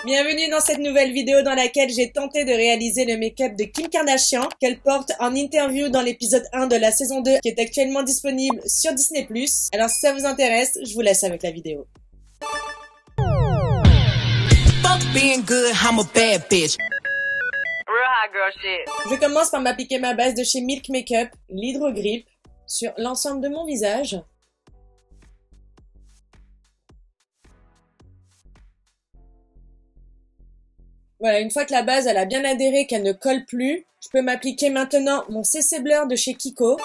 Bienvenue dans cette nouvelle vidéo dans laquelle j'ai tenté de réaliser le make-up de Kim Kardashian qu'elle porte en interview dans l'épisode 1 de la saison 2 qui est actuellement disponible sur Disney+. Alors si ça vous intéresse, je vous laisse avec la vidéo. Fuck being good, I'm a bad bitch. Real hot girl shit. Je commence par m'appliquer ma base de chez Milk Makeup, l'Hydro Grip, sur l'ensemble de mon visage. Voilà, une fois que la base elle a bien adhéré, qu'elle ne colle plus, je peux m'appliquer maintenant mon CC Blur de chez Kiko.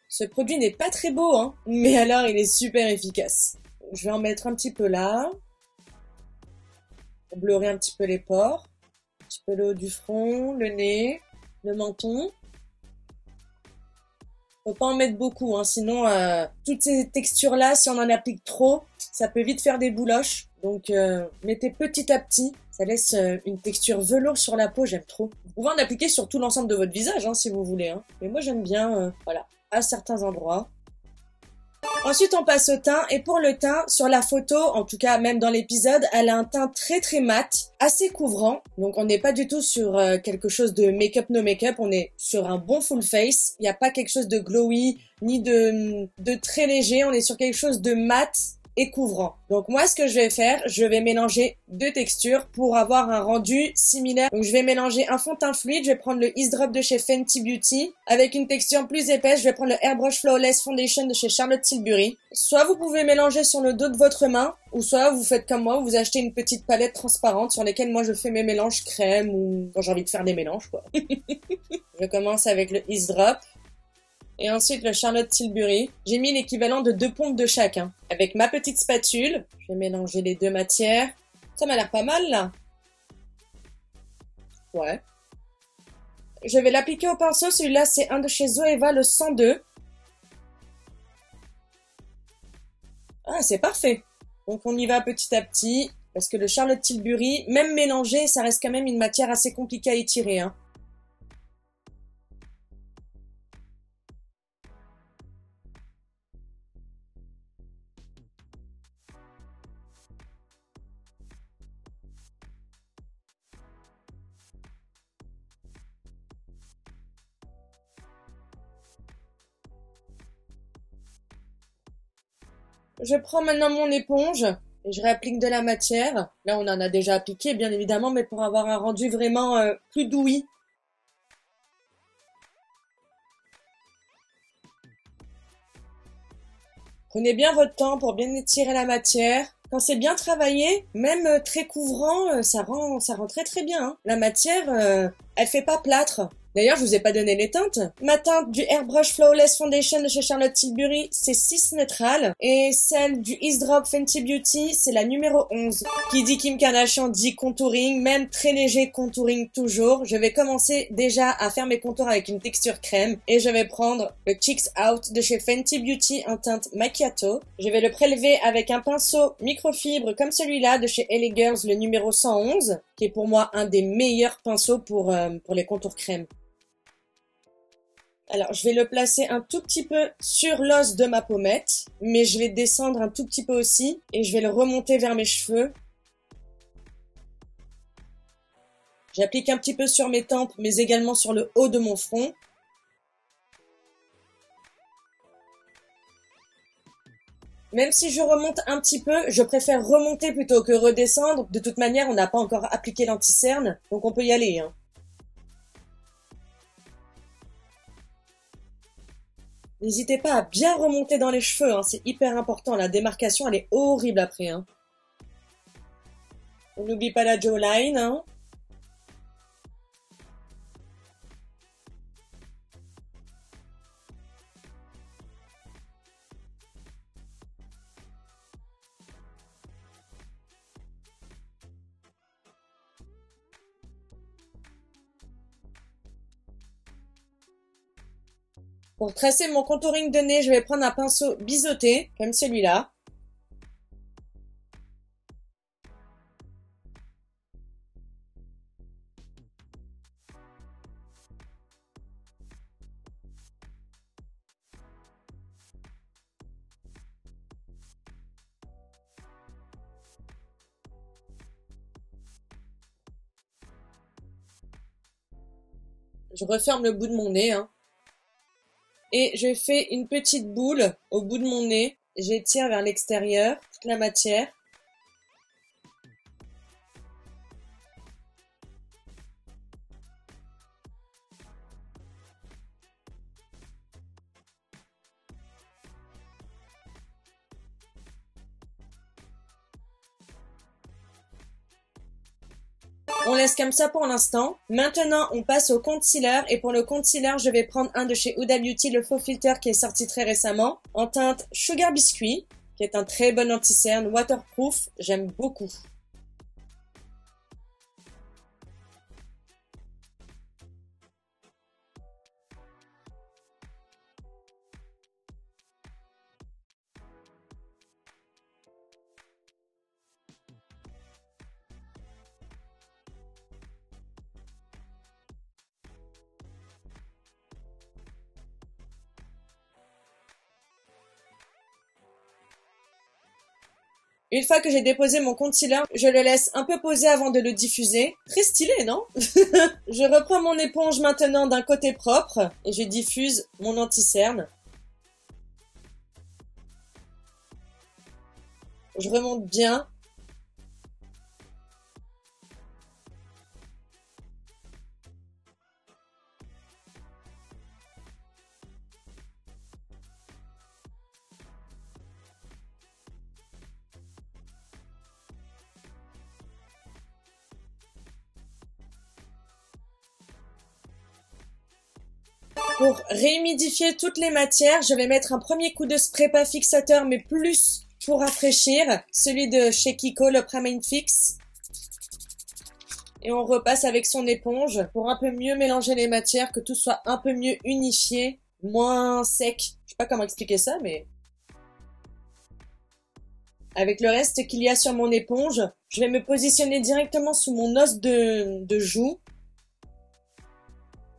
Ce produit n'est pas très beau, hein, mais alors il est super efficace. Je vais en mettre un petit peu là, pour bleurer un petit peu les pores, un petit peu le haut du front, le nez, le menton. Faut pas en mettre beaucoup, hein, sinon toutes ces textures-là, si on en applique trop, ça peut vite faire des bouloches. Donc mettez petit à petit, ça laisse une texture velours sur la peau, j'aime trop. Vous pouvez en appliquer sur tout l'ensemble de votre visage, hein, si vous voulez. Hein. Mais moi j'aime bien, voilà, à certains endroits. Ensuite on passe au teint, et pour le teint, sur la photo, en tout cas même dans l'épisode, elle a un teint très très mat, assez couvrant. Donc on n'est pas du tout sur quelque chose de make-up no make-up, on est sur un bon full face. Il n'y a pas quelque chose de glowy, ni de très léger, on est sur quelque chose de mat et couvrant. Donc moi ce que je vais faire, je vais mélanger deux textures pour avoir un rendu similaire. Donc je vais mélanger un fond de teint fluide, je vais prendre le Ease Drop de chez Fenty Beauty. Avec une texture plus épaisse, je vais prendre le Airbrush Flawless Foundation de chez Charlotte Tilbury. Soit vous pouvez mélanger sur le dos de votre main, ou soit vous faites comme moi, vous achetez une petite palette transparente sur lesquelles moi je fais mes mélanges crème ou quand j'ai envie de faire des mélanges quoi. Je commence avec le Ease Drop. Et ensuite le Charlotte Tilbury. J'ai mis l'équivalent de 2 pompes de chacun. Avec ma petite spatule, je vais mélanger les deux matières. Ça m'a l'air pas mal là. Ouais. Je vais l'appliquer au pinceau, celui-là c'est un de chez Zoeva, le 102. Ah, c'est parfait. Donc on y va petit à petit, parce que le Charlotte Tilbury, même mélangé, ça reste quand même une matière assez compliquée à étirer, hein. Je prends maintenant mon éponge et je réapplique de la matière. Là, on en a déjà appliqué, bien évidemment, mais pour avoir un rendu vraiment plus douillet. Prenez bien votre temps pour bien étirer la matière. Quand c'est bien travaillé, même très couvrant, ça rend très très bien. Hein. La matière, elle fait pas plâtre. D'ailleurs, je vous ai pas donné les teintes. Ma teinte du Airbrush Flawless Foundation de chez Charlotte Tilbury, c'est 6 neutrales. Et celle du Ease Drop Fenty Beauty, c'est la numéro 11. Qui dit Kim Kardashian dit contouring, même très léger contouring toujours. Je vais commencer déjà à faire mes contours avec une texture crème. Et je vais prendre le Cheeks Out de chez Fenty Beauty en teinte Macchiato. Je vais le prélever avec un pinceau microfibre comme celui-là de chez LA Girls, le numéro 111, qui est pour moi un des meilleurs pinceaux pour les contours crème. Alors, je vais le placer un tout petit peu sur l'os de ma pommette, mais je vais descendre un tout petit peu aussi, et je vais le remonter vers mes cheveux. J'applique un petit peu sur mes tempes, mais également sur le haut de mon front. Même si je remonte un petit peu, je préfère remonter plutôt que redescendre. De toute manière, on n'a pas encore appliqué l'anti-cerne, donc on peut y aller, hein. N'hésitez pas à bien remonter dans les cheveux, hein, c'est hyper important. La démarcation, elle est horrible après. Hein. On n'oublie pas la jawline. Hein. Pour tracer mon contouring de nez, je vais prendre un pinceau biseauté, comme celui-là. Je referme le bout de mon nez, hein. Et je fais une petite boule au bout de mon nez. J'étire vers l'extérieur toute la matière. On laisse comme ça pour l'instant. Maintenant, on passe au concealer. Et pour le concealer, je vais prendre un de chez Huda Beauty, le Faux Filter qui est sorti très récemment, en teinte Sugar Biscuit, qui est un très bon anti-cerne, waterproof. J'aime beaucoup. Une fois que j'ai déposé mon concealer, je le laisse un peu poser avant de le diffuser. Très stylé, non? Je reprends mon éponge maintenant d'un côté propre et je diffuse mon anti-cerne. Je remonte bien. Pour réhumidifier toutes les matières, je vais mettre un premier coup de spray pas fixateur, mais plus pour rafraîchir, celui de chez Kiko, le Pramain Fix. Et on repasse avec son éponge pour un peu mieux mélanger les matières, que tout soit un peu mieux unifié, moins sec. Je sais pas comment expliquer ça, mais... Avec le reste qu'il y a sur mon éponge, je vais me positionner directement sous mon os de joue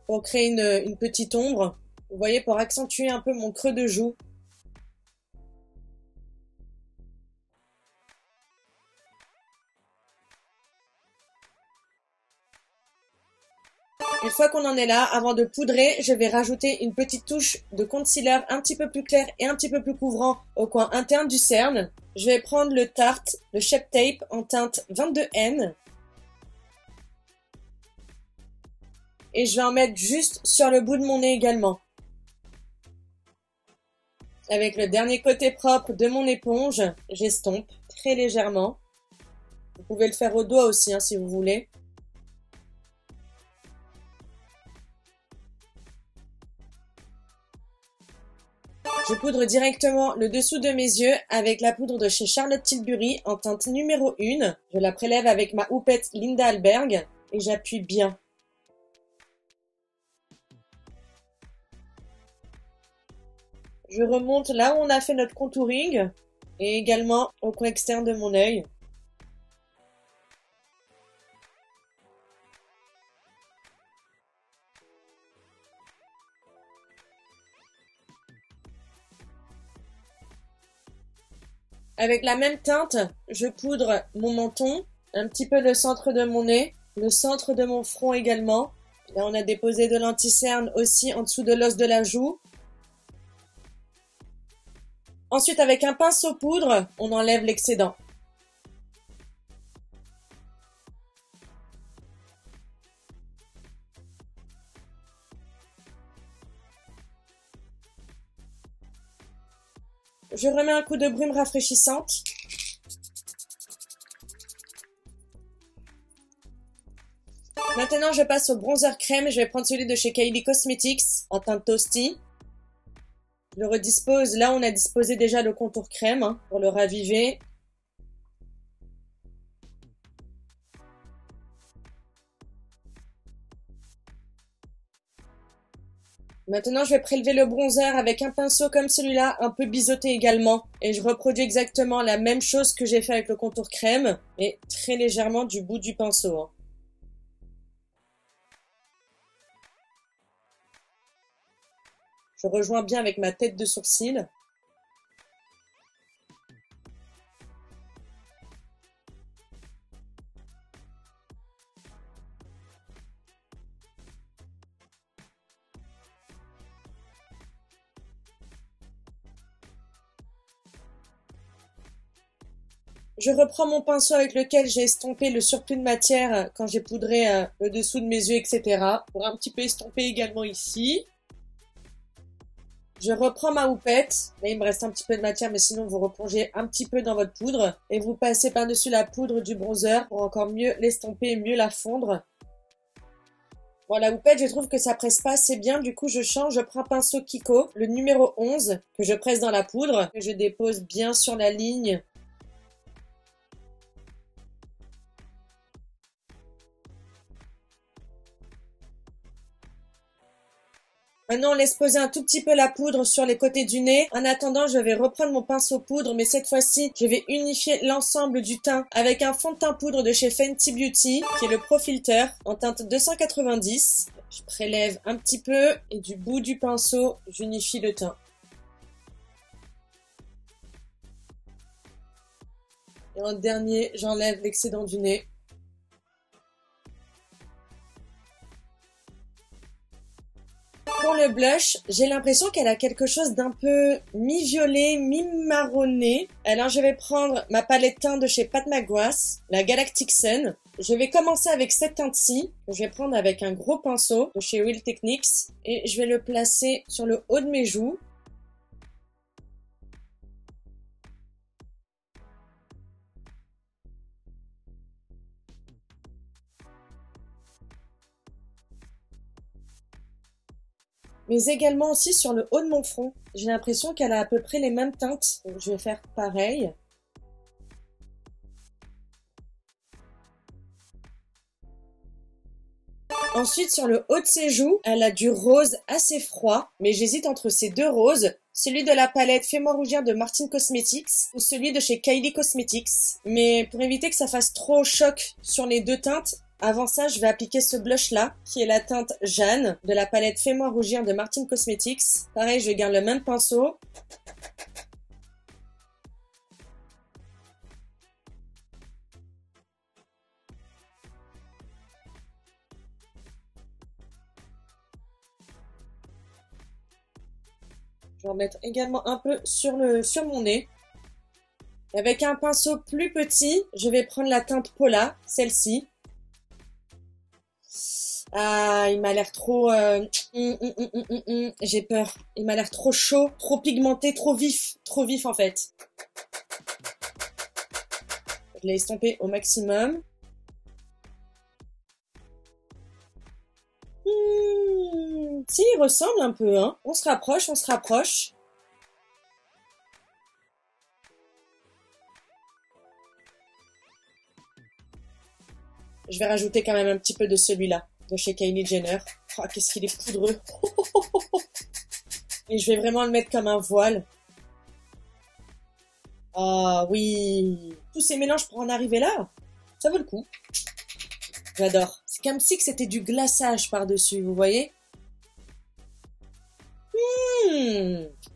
pour créer une petite ombre. Vous voyez, pour accentuer un peu mon creux de joue. Une fois qu'on en est là, avant de poudrer, je vais rajouter une petite touche de concealer un petit peu plus clair et un petit peu plus couvrant au coin interne du cerne. Je vais prendre le Tarte, le Shape Tape en teinte 22N. Et je vais en mettre juste sur le bout de mon nez également. Avec le dernier côté propre de mon éponge, j'estompe très légèrement. Vous pouvez le faire au doigt aussi, hein, si vous voulez. Je poudre directement le dessous de mes yeux avec la poudre de chez Charlotte Tilbury en teinte numéro 1. Je la prélève avec ma houppette Linda Alberg et j'appuie bien. Je remonte là où on a fait notre contouring et également au coin externe de mon œil. Avec la même teinte, je poudre mon menton, un petit peu le centre de mon nez, le centre de mon front également. Là, on a déposé de l'anti-cerne aussi en dessous de l'os de la joue. Ensuite, avec un pinceau poudre, on enlève l'excédent. Je remets un coup de brume rafraîchissante. Maintenant, je passe au bronzer crème. Je vais prendre celui de chez Kylie Cosmetics en teinte Toasty. Je le redispose. Là, on a disposé déjà le contour crème hein, pour le raviver. Maintenant, je vais prélever le bronzer avec un pinceau comme celui-là, un peu biseauté également. Et je reproduis exactement la même chose que j'ai fait avec le contour crème, mais très légèrement du bout du pinceau. Hein. Je rejoins bien avec ma tête de sourcil. Je reprends mon pinceau avec lequel j'ai estompé le surplus de matière quand j'ai poudré le dessous de mes yeux, etc. Pour un petit peu estomper également ici. Je reprends ma houppette. Là, il me reste un petit peu de matière, mais sinon, vous replongez un petit peu dans votre poudre. Et vous passez par-dessus la poudre du bronzer pour encore mieux l'estomper et mieux la fondre. Bon, la houppette, je trouve que ça presse pas assez bien. Du coup, je change. Je prends un pinceau Kiko, le numéro 11, que je presse dans la poudre, que je dépose bien sur la ligne. Maintenant, on laisse poser un tout petit peu la poudre sur les côtés du nez. En attendant, je vais reprendre mon pinceau poudre, mais cette fois-ci, je vais unifier l'ensemble du teint avec un fond de teint poudre de chez Fenty Beauty, qui est le Pro Filter, en teinte 290. Je prélève un petit peu et du bout du pinceau, j'unifie le teint. Et en dernier, j'enlève l'excédent du nez. Pour le blush, j'ai l'impression qu'elle a quelque chose d'un peu mi-violet, mi-marronné. Alors je vais prendre ma palette teint de chez Pat McGrath, la Galactic Sun. Je vais commencer avec cette teinte-ci, que je vais prendre avec un gros pinceau de chez Real Techniques. Et je vais le placer sur le haut de mes joues. Mais également aussi sur le haut de mon front. J'ai l'impression qu'elle a à peu près les mêmes teintes. Donc je vais faire pareil. Ensuite, sur le haut de ses joues, elle a du rose assez froid, mais j'hésite entre ces deux roses, celui de la palette Fais-moi rougir de Martin Cosmetics ou celui de chez Kylie Cosmetics. Mais pour éviter que ça fasse trop choc sur les deux teintes, avant ça, je vais appliquer ce blush-là, qui est la teinte Jeanne de la palette Fais-moi rougir de Martin Cosmetics. Pareil, je garde le même pinceau. Je vais en mettre également un peu sur mon nez. Avec un pinceau plus petit, je vais prendre la teinte Paula, celle-ci. Ah, il m'a l'air trop... J'ai peur. Il m'a l'air trop chaud, trop pigmenté, trop vif en fait. Je l'ai estompé au maximum. Si, il ressemble un peu, hein. On se rapproche, on se rapproche. Je vais rajouter quand même un petit peu de celui-là, de chez Kylie Jenner. Oh, qu'est-ce qu'il est poudreux. Et je vais vraiment le mettre comme un voile. Ah oui. Tous ces mélanges pour en arriver là, ça vaut le coup. J'adore. C'est comme si que c'était du glaçage par-dessus, vous voyez?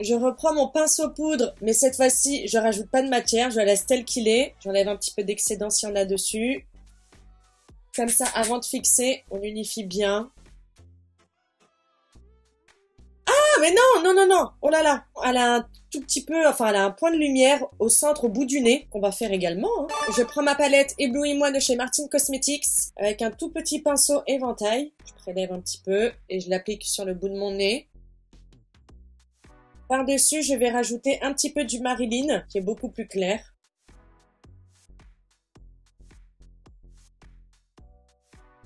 Je reprends mon pinceau poudre, mais cette fois-ci, je rajoute pas de matière, je la laisse telle qu'il est. J'enlève un petit peu d'excédent s'il y en a dessus. Comme ça, avant de fixer, on unifie bien. Ah, mais non, non, non, non. Oh là là. Elle a un tout petit peu, enfin, elle a un point de lumière au centre, au bout du nez, qu'on va faire également, hein. Je prends ma palette Éblouis-moi de chez Martin Cosmetics avec un tout petit pinceau éventail. Je prélève un petit peu et je l'applique sur le bout de mon nez. Par-dessus, je vais rajouter un petit peu du Marilyn, qui est beaucoup plus clair.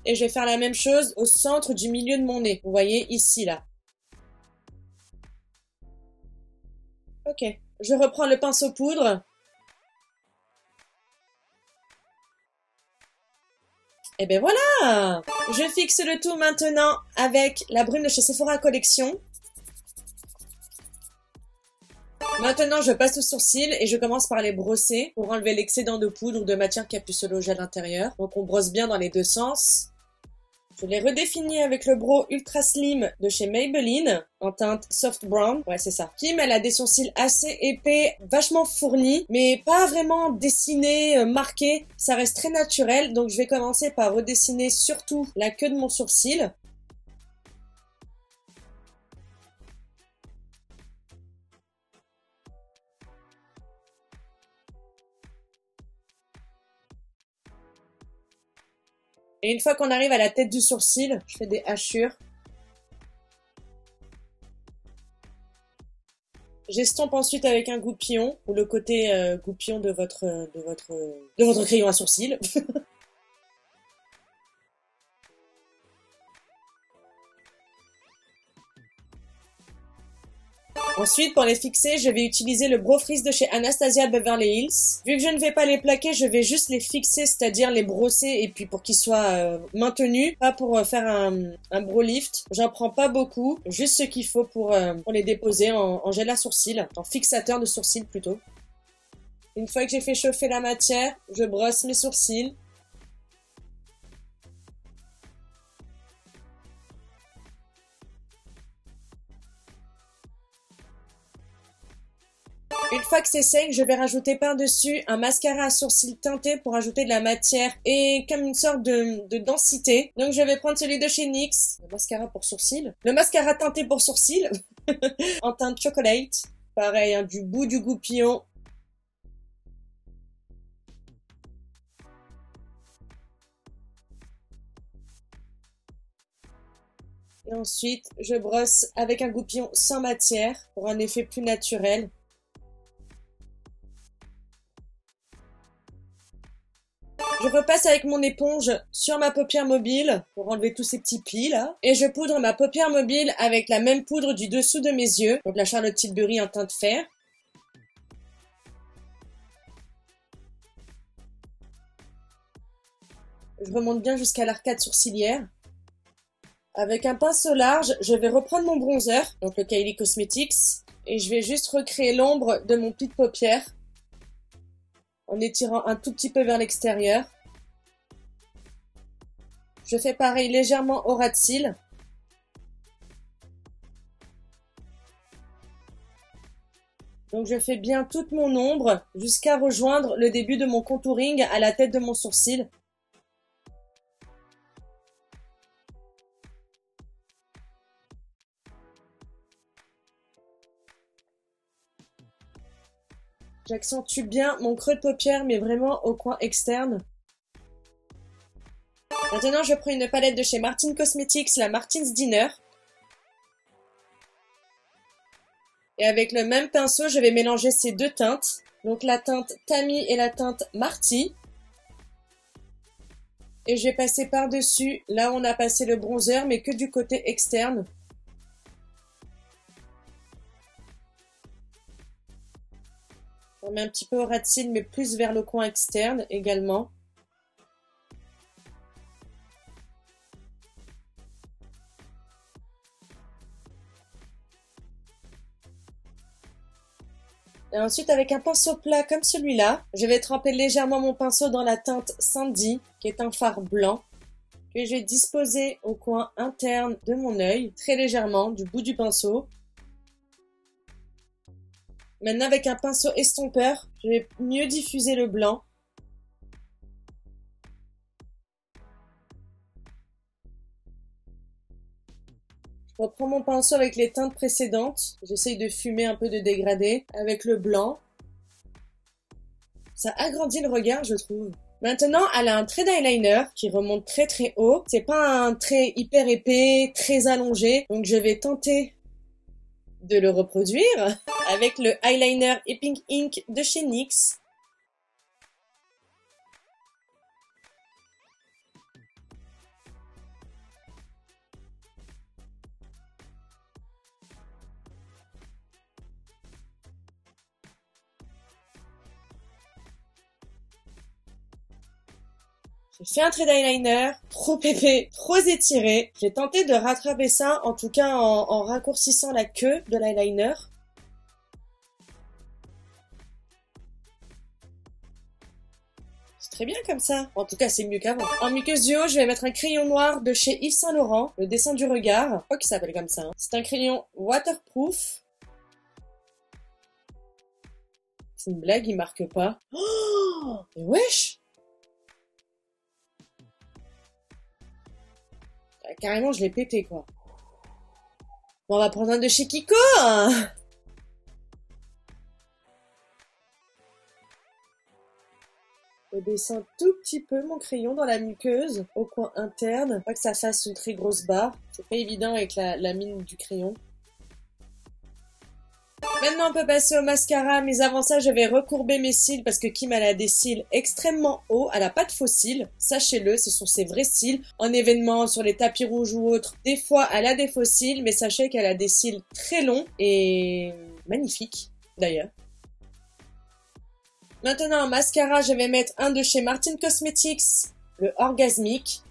Et je vais faire la même chose au centre du milieu de mon nez. Vous voyez, ici, là. Ok. Je reprends le pinceau poudre. Et ben voilà! Je fixe le tout maintenant avec la brume de chez Sephora Collection. Maintenant, je passe aux sourcils et je commence par les brosser pour enlever l'excédent de poudre ou de matière qui a pu se loger à l'intérieur. Donc on brosse bien dans les deux sens. Je l'ai redéfini avec le brow Ultra Slim de chez Maybelline en teinte Soft Brown. Ouais, c'est ça. Kim, elle a des sourcils assez épais, vachement fournis, mais pas vraiment dessinés, marqués. Ça reste très naturel, donc je vais commencer par redessiner surtout la queue de mon sourcil. Et une fois qu'on arrive à la tête du sourcil, je fais des hachures. J'estompe ensuite avec un goupillon, ou le côté goupillon de votre crayon à sourcil. Ensuite, pour les fixer, je vais utiliser le Brow Freeze de chez Anastasia Beverly Hills. Vu que je ne vais pas les plaquer, je vais juste les fixer, c'est-à-dire les brosser et puis pour qu'ils soient maintenus, pas pour faire un brow lift. J'en prends pas beaucoup, juste ce qu'il faut pour les déposer en gel à sourcils, en fixateur de sourcils plutôt. Une fois que j'ai fait chauffer la matière, je brosse mes sourcils. Une fois que c'est sec, je vais rajouter par-dessus un mascara à sourcils teinté pour ajouter de la matière et comme une sorte de densité. Donc je vais prendre celui de chez NYX, le mascara pour sourcils. Le mascara teinté pour sourcils, en teinte chocolate. Pareil, hein, du bout du goupillon. Et ensuite, je brosse avec un goupillon sans matière pour un effet plus naturel. Je repasse avec mon éponge sur ma paupière mobile pour enlever tous ces petits plis là. Et je poudre ma paupière mobile avec la même poudre du dessous de mes yeux. Donc la Charlotte Tilbury en teinte fer. Je remonte bien jusqu'à l'arcade sourcilière. Avec un pinceau large, je vais reprendre mon bronzer, donc le Kylie Cosmetics. Et je vais juste recréer l'ombre de mon pli de paupière. En étirant un tout petit peu vers l'extérieur. Je fais pareil légèrement au ras de cils. Donc je fais bien toute mon ombre jusqu'à rejoindre le début de mon contouring à la tête de mon sourcil. J'accentue bien mon creux de paupière, mais vraiment au coin externe. Maintenant, je prends une palette de chez Martin Cosmetics, la Martin's Dinner. Et avec le même pinceau, je vais mélanger ces deux teintes. Donc la teinte Tammy et la teinte Marty. Et je vais passer par-dessus, là où on a passé le bronzer, mais que du côté externe. On met un petit peu au ras de cils, mais plus vers le coin externe également. Et ensuite, avec un pinceau plat comme celui-là, je vais tremper légèrement mon pinceau dans la teinte Sandy, qui est un fard blanc, que je vais disposer au coin interne de mon œil, très légèrement, du bout du pinceau. Maintenant, avec un pinceau estompeur, je vais mieux diffuser le blanc. Je reprends mon pinceau avec les teintes précédentes. J'essaye de fumer un peu de dégradé avec le blanc. Ça agrandit le regard, je trouve. Maintenant, elle a un trait d'eyeliner qui remonte très très haut. C'est pas un trait hyper épais, très allongé. Donc je vais tenter de le reproduire avec le eyeliner Epic Ink de chez NYX. J'ai fait un trait d'eyeliner trop épais, trop étiré. J'ai tenté de rattraper ça, en tout cas en raccourcissant la queue de l'eyeliner. C'est très bien comme ça. En tout cas, c'est mieux qu'avant. En muqueuse du haut, je vais mettre un crayon noir de chez Yves Saint Laurent, le dessin du regard. Je crois qu'il s'appelle comme ça. Hein. C'est un crayon waterproof. C'est une blague, il marque pas. Oh, mais wesh! Carrément, je l'ai pété, quoi. Bon, on va prendre un de chez Kiko, hein. Je descends tout petit peu mon crayon dans la muqueuse, au coin interne. Pas que ça fasse une très grosse barre. C'est pas évident avec la mine du crayon. Maintenant, on peut passer au mascara, mais avant ça, je vais recourber mes cils parce que Kim, elle a des cils extrêmement hauts. Elle a pas de faux cils. Sachez-le, ce sont ses vrais cils. En événement, sur les tapis rouges ou autres, des fois, elle a des faux cils, mais sachez qu'elle a des cils très longs et magnifiques, d'ailleurs. Maintenant, en mascara, je vais mettre un de chez Martin Cosmetics, le Orgasmic.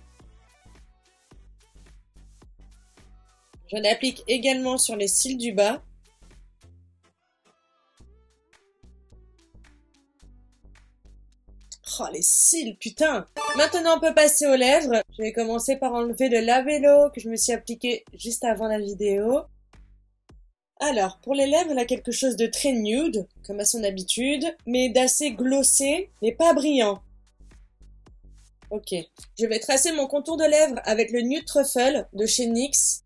Je l'applique également sur les cils du bas. Oh, les cils, putain! Maintenant, on peut passer aux lèvres. Je vais commencer par enlever le labello que je me suis appliqué juste avant la vidéo. Alors, pour les lèvres, elle a quelque chose de très nude, comme à son habitude, mais d'assez glossé, mais pas brillant. Ok. Je vais tracer mon contour de lèvres avec le Nude Truffle de chez NYX.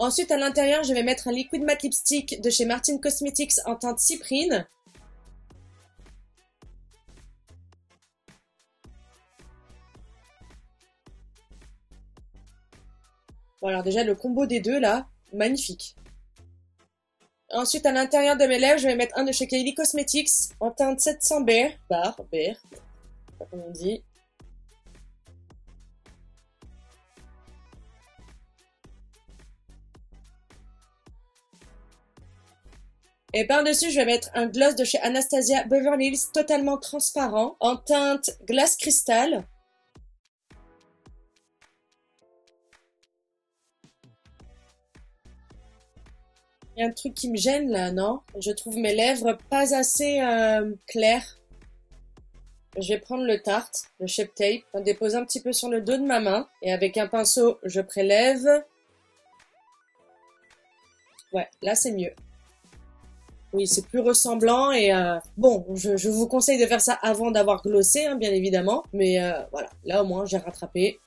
Ensuite, à l'intérieur, je vais mettre un Liquid Matte Lipstick de chez Martin Cosmetics en teinte cyprine. Bon, alors déjà, le combo des deux, là, magnifique. Ensuite, à l'intérieur de mes lèvres, je vais mettre un de chez Kylie Cosmetics en teinte 700 Bear. Bear, je sais pas comment on dit. Et par-dessus, je vais mettre un gloss de chez Anastasia Beverly Hills totalement transparent en teinte glace cristal. Il y a un truc qui me gêne là, non? Je trouve mes lèvres pas assez claires. Je vais prendre le Tarte, le Shape Tape, en déposer un petit peu sur le dos de ma main. Et avec un pinceau, je prélève. Ouais, là c'est mieux. Oui, c'est plus ressemblant et bon, je vous conseille de faire ça avant d'avoir glossé, hein, bien évidemment. Mais voilà, là au moins j'ai rattrapé.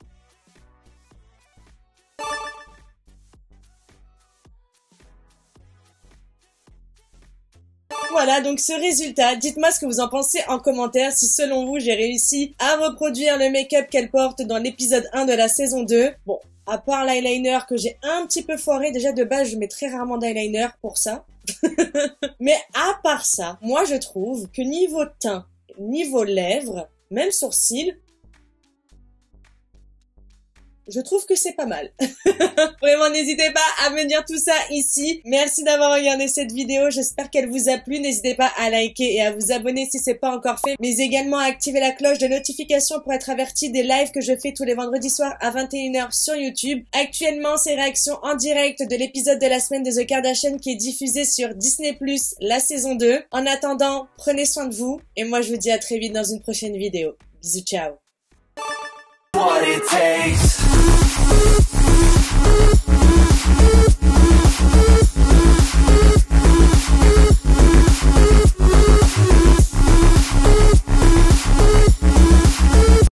Voilà donc ce résultat. Dites-moi ce que vous en pensez en commentaire, si selon vous j'ai réussi à reproduire le make-up qu'elle porte dans l'épisode 1 de la saison 2. Bon, à part l'eyeliner que j'ai un petit peu foiré, déjà de base je mets très rarement d'eyeliner pour ça. Mais à part ça, moi je trouve que niveau teint, niveau lèvres, même sourcils, je trouve que c'est pas mal. Vraiment, n'hésitez pas à me dire tout ça ici. Merci d'avoir regardé cette vidéo. J'espère qu'elle vous a plu. N'hésitez pas à liker et à vous abonner si c'est pas encore fait. Mais également à activer la cloche de notification pour être averti des lives que je fais tous les vendredis soirs à 21 h sur YouTube. Actuellement, c'est réaction en direct de l'épisode de la semaine de The Kardashians qui est diffusé sur Disney+, la saison 2. En attendant, prenez soin de vous. Et moi, je vous dis à très vite dans une prochaine vidéo. Bisous, ciao. What it takes.